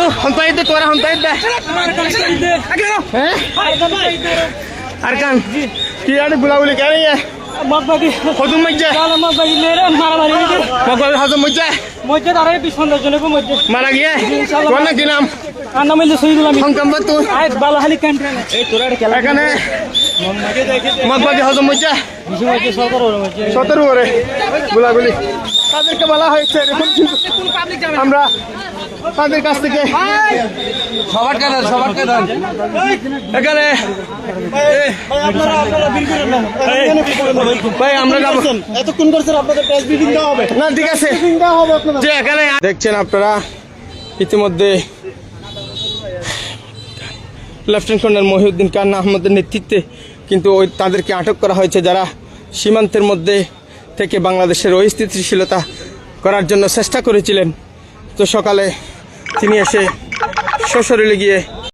তো হন্তাইতে তোরা হন্তাইতে হ্যাঁ আর কান কি আরে বুলাবুলি কে রে মগবাগি কদুম মজ্জা মগবাগি মেরে মারামারি মগবাগি হাজম মজ্জা মধ্যে দাঁড়ায় 20-15 জনের মধ্যে মারা গিয়ে কোন কি নাম আর নাম হইলো শহীদুল আমিন সংকম্বা তো আয় বালাহালি ক্যান্টিন এই তোরা খেলা এখানে মগবাগি হাজম মজ্জা 17 ওরে বুলাবুলি তাদেরকে বলা হয়েছে এরকম আমরা তাদের কাছ থেকে সবার কারণ এখানে ভাই আমরা যাবো এতক্ষণ করছেন আপনাদের প্রেস ব্রিফিং দেওয়া হবে না ঠিক আছে যে এখানে দেখছেন আপনারা ইতিমধ্যে লেফটেন্যান্ট কর্নেল মহিউদ্দিন কান্না আহমদের নেতৃত্বে কিন্তু ওই তাদেরকে আটক করা হয়েছে যারা সীমান্তের মধ্যে থেকে বাংলাদেশের অস্থিতিশীলতা করার জন্য চেষ্টা করেছিলেন। তো সকালে তিনি এসে সশরীরে গিয়ে